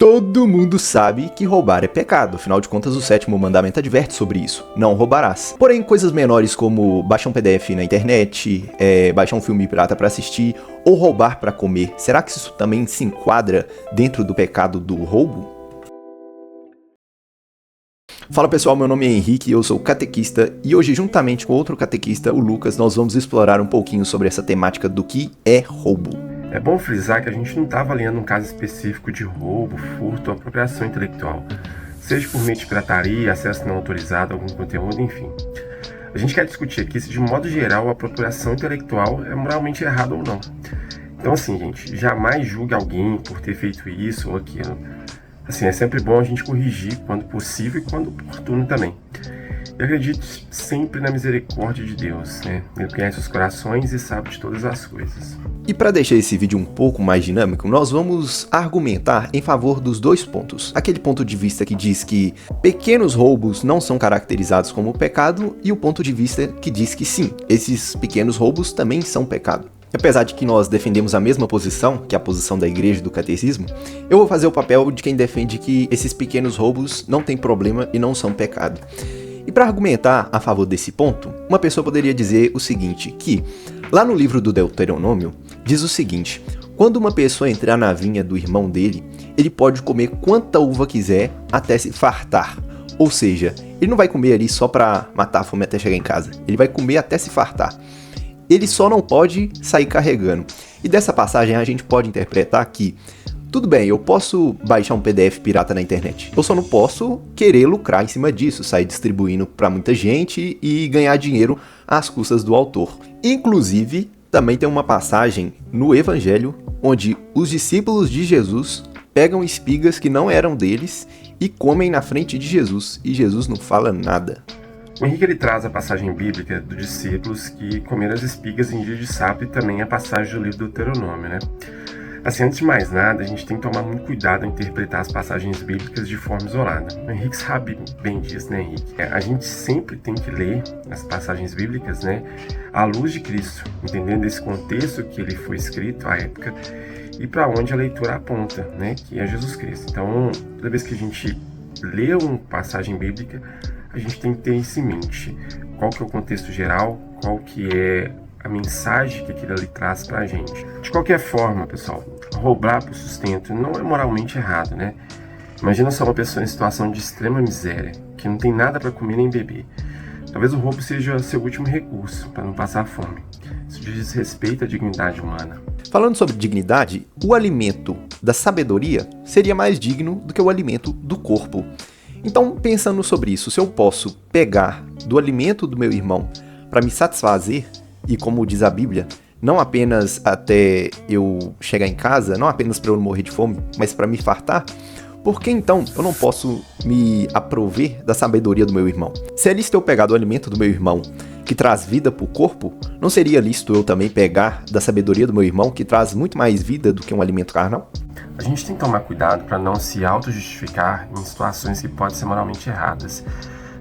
Todo mundo sabe que roubar é pecado, afinal de contas o 7º mandamento adverte sobre isso, não roubarás. Porém, coisas menores como baixar um PDF na internet, baixar um filme pirata pra assistir, ou roubar pra comer, será que isso também se enquadra dentro do pecado do roubo? Fala pessoal, meu nome é Henrique, eu sou catequista e hoje, juntamente com outro catequista, o Lucas, nós vamos explorar um pouquinho sobre essa temática do que é roubo. É bom frisar que a gente não está avaliando um caso específico de roubo, furto ou apropriação intelectual, seja por meio de pirataria, acesso não autorizado a algum conteúdo, enfim. A gente quer discutir aqui se, de modo geral, a apropriação intelectual é moralmente errada ou não. Então, assim, gente, jamais julgue alguém por ter feito isso ou aquilo. Assim, é sempre bom a gente corrigir quando possível e quando oportuno também. Eu acredito sempre na misericórdia de Deus, né? Ele conhece os corações e sabe de todas as coisas. E para deixar esse vídeo um pouco mais dinâmico, nós vamos argumentar em favor dos dois pontos. Aquele ponto de vista que diz que pequenos roubos não são caracterizados como pecado e o ponto de vista que diz que sim, esses pequenos roubos também são pecado. Apesar de que nós defendemos a mesma posição, que é a posição da igreja e do catecismo, eu vou fazer o papel de quem defende que esses pequenos roubos não têm problema e não são pecado. E para argumentar a favor desse ponto, uma pessoa poderia dizer o seguinte, que lá no livro do Deuteronômio, diz o seguinte: quando uma pessoa entrar na vinha do irmão dele, ele pode comer quanta uva quiser até se fartar. Ou seja, ele não vai comer ali só para matar a fome até chegar em casa, ele vai comer até se fartar. Ele só não pode sair carregando. E dessa passagem a gente pode interpretar que, tudo bem, eu posso baixar um PDF pirata na internet, eu só não posso querer lucrar em cima disso, sair distribuindo para muita gente e ganhar dinheiro às custas do autor. Inclusive, também tem uma passagem no Evangelho onde os discípulos de Jesus pegam espigas que não eram deles e comem na frente de Jesus, e Jesus não fala nada. O Henrique ele traz a passagem bíblica dos discípulos que comeram as espigas em dia de sábado e também a passagem do livro do Deuteronômio, né? Assim, antes de mais nada, a gente tem que tomar muito cuidado em interpretar as passagens bíblicas de forma isolada. O Henrique sabe bem disso, né, Henrique? A gente sempre tem que ler as passagens bíblicas, né, à luz de Cristo, entendendo esse contexto que ele foi escrito à época e para onde a leitura aponta, né, que é Jesus Cristo. Então, toda vez que a gente lê uma passagem bíblica, a gente tem que ter isso em mente. Qual que é o contexto geral, qual que é a mensagem que aquilo ali traz pra gente. De qualquer forma, pessoal, roubar por sustento não é moralmente errado, né? Imagina só uma pessoa em situação de extrema miséria, que não tem nada para comer nem beber. Talvez o roubo seja seu último recurso para não passar fome. Isso diz respeito à dignidade humana. Falando sobre dignidade, o alimento da sabedoria seria mais digno do que o alimento do corpo. Então, pensando sobre isso, se eu posso pegar do alimento do meu irmão para me satisfazer, e como diz a Bíblia, não apenas até eu chegar em casa, não apenas para eu não morrer de fome, mas para me fartar, por que então eu não posso me aprover da sabedoria do meu irmão? Se é lícito eu pegar do alimento do meu irmão que traz vida para o corpo, não seria lícito eu também pegar da sabedoria do meu irmão que traz muito mais vida do que um alimento carnal? A gente tem que tomar cuidado para não se auto-justificar em situações que podem ser moralmente erradas.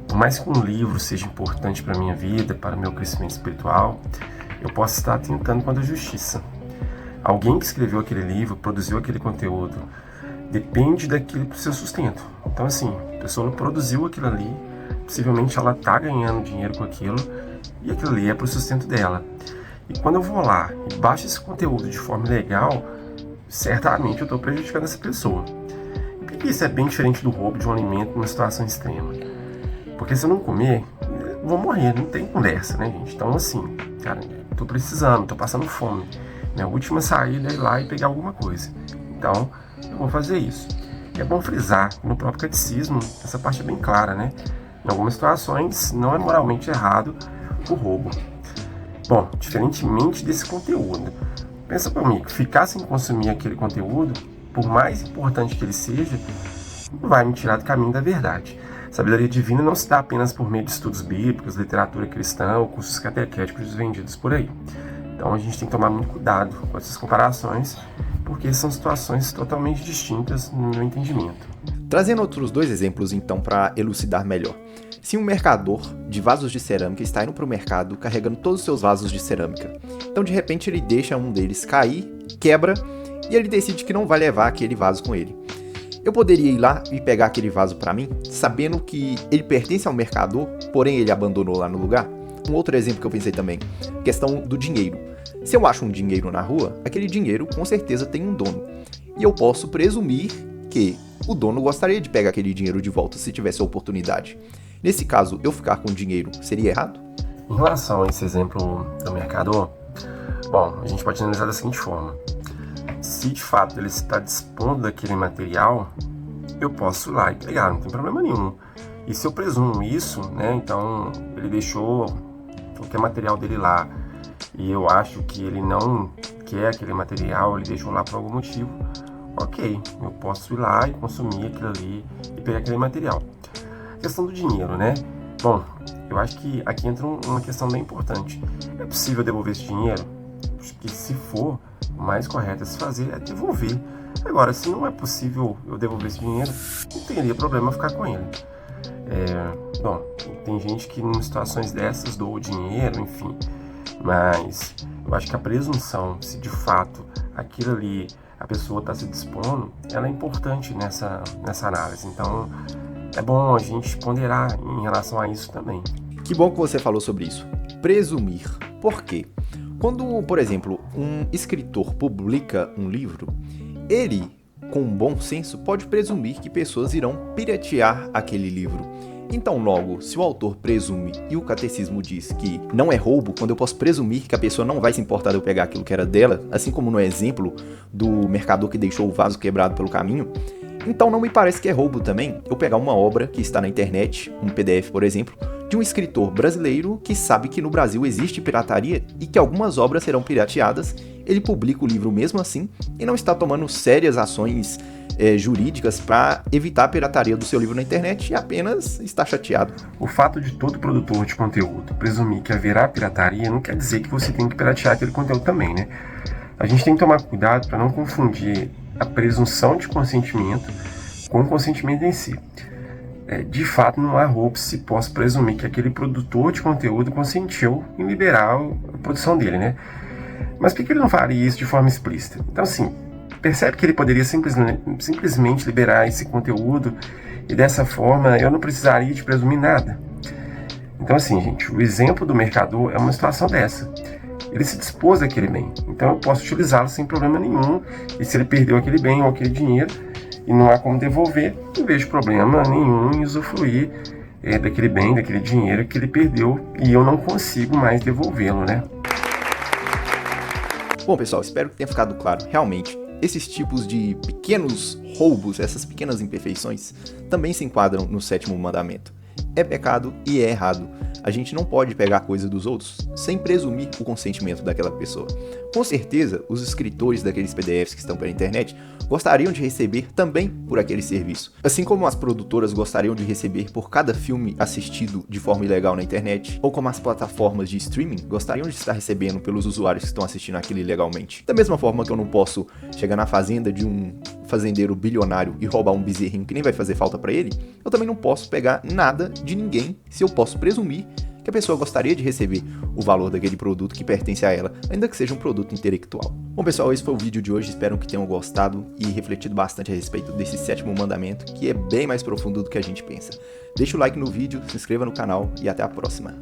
Por mais que um livro seja importante para a minha vida, para o meu crescimento espiritual, eu posso estar atentando contra a justiça. Alguém que escreveu aquele livro, produziu aquele conteúdo, depende daquilo para o seu sustento. Então, assim, a pessoa produziu aquilo ali, possivelmente ela está ganhando dinheiro com aquilo, e aquilo ali é para o sustento dela. E quando eu vou lá e baixo esse conteúdo de forma ilegal, certamente eu estou prejudicando essa pessoa. E por que isso é bem diferente do roubo de um alimento numa situação extrema? Porque se eu não comer, eu vou morrer, não tem conversa, né, gente? Então, assim, cara, tô precisando, tô passando fome. Minha última saída é ir lá e pegar alguma coisa. Então, eu vou fazer isso. E é bom frisar que no próprio catecismo, essa parte é bem clara, né? Em algumas situações, não é moralmente errado o roubo. Bom, diferentemente desse conteúdo, pensa comigo, ficar sem consumir aquele conteúdo, por mais importante que ele seja, não vai me tirar do caminho da verdade. Sabedoria divina não se dá apenas por meio de estudos bíblicos, literatura cristã ou cursos catequéticos vendidos por aí. Então a gente tem que tomar muito cuidado com essas comparações, porque são situações totalmente distintas no meu entendimento. Trazendo outros dois exemplos então para elucidar melhor. Se um mercador de vasos de cerâmica está indo para o mercado carregando todos os seus vasos de cerâmica, então de repente ele deixa um deles cair, quebra, e ele decide que não vai levar aquele vaso com ele. Eu poderia ir lá e pegar aquele vaso para mim, sabendo que ele pertence ao mercador, porém ele abandonou lá no lugar? Um outro exemplo que eu pensei também, questão do dinheiro. Se eu acho um dinheiro na rua, aquele dinheiro com certeza tem um dono. E eu posso presumir que o dono gostaria de pegar aquele dinheiro de volta se tivesse a oportunidade. Nesse caso, eu ficar com o dinheiro seria errado? Em relação a esse exemplo do mercador, bom, a gente pode analisar da seguinte forma. Se de fato ele está dispondo daquele material, eu posso ir lá e pegar, não tem problema nenhum. E se eu presumo isso, né, então ele deixou qualquer material dele lá e eu acho que ele não quer aquele material, ele deixou lá por algum motivo, ok, eu posso ir lá e consumir aquilo ali e pegar aquele material. A questão do dinheiro, né? Bom, eu acho que aqui entra uma questão bem importante. É possível devolver esse dinheiro? Acho que se for, o mais correto a se fazer é devolver. Agora, se não é possível eu devolver esse dinheiro, não teria problema ficar com ele. Bom, tem gente que em situações dessas doa o dinheiro, enfim. Mas eu acho que a presunção, se de fato aquilo ali a pessoa está se dispondo, ela é importante nessa análise. Então, é bom a gente ponderar em relação a isso também. Que bom que você falou sobre isso. Presumir. Por quê? Quando, por exemplo, um escritor publica um livro, ele, com bom senso, pode presumir que pessoas irão piratear aquele livro. Então, logo, se o autor presume e o catecismo diz que não é roubo, quando eu posso presumir que a pessoa não vai se importar de eu pegar aquilo que era dela, assim como no exemplo do mercador que deixou o vaso quebrado pelo caminho, então não me parece que é roubo também eu pegar uma obra que está na internet, um PDF, por exemplo, de um escritor brasileiro que sabe que no Brasil existe pirataria e que algumas obras serão pirateadas, ele publica o livro mesmo assim e não está tomando sérias ações jurídicas para evitar a pirataria do seu livro na internet e apenas está chateado. O fato de todo produtor de conteúdo presumir que haverá pirataria não quer dizer que você tem que piratear aquele conteúdo também, né? A gente tem que tomar cuidado para não confundir a presunção de consentimento com o consentimento em si. De fato, não há roubo se posso presumir que aquele produtor de conteúdo consentiu em liberar a produção dele, né? Mas por que ele não faria isso de forma explícita? Então, assim, percebe que ele poderia simplesmente liberar esse conteúdo e dessa forma eu não precisaria de presumir nada. Então, assim, gente, o exemplo do mercador é uma situação dessa. Ele se dispôs àquele bem, então eu posso utilizá-lo sem problema nenhum, e se ele perdeu aquele bem ou aquele dinheiro e não há como devolver, não vejo problema nenhum em usufruir daquele bem, daquele dinheiro que ele perdeu e eu não consigo mais devolvê-lo, né? Bom, pessoal, espero que tenha ficado claro. Realmente, esses tipos de pequenos roubos, essas pequenas imperfeições, também se enquadram no 7º mandamento. É pecado e é errado. A gente não pode pegar coisa dos outros sem presumir o consentimento daquela pessoa. Com certeza, os escritores daqueles PDFs que estão pela internet gostariam de receber também por aquele serviço. Assim como as produtoras gostariam de receber por cada filme assistido de forma ilegal na internet, ou como as plataformas de streaming gostariam de estar recebendo pelos usuários que estão assistindo aquilo ilegalmente. Da mesma forma que eu não posso chegar na fazenda de um fazendeiro bilionário e roubar um bezerrinho que nem vai fazer falta para ele, eu também não posso pegar nada de ninguém se eu posso presumir que a pessoa gostaria de receber o valor daquele produto que pertence a ela, ainda que seja um produto intelectual. Bom, pessoal, esse foi o vídeo de hoje, espero que tenham gostado e refletido bastante a respeito desse 7º mandamento, que é bem mais profundo do que a gente pensa. Deixa o like no vídeo, se inscreva no canal e até a próxima.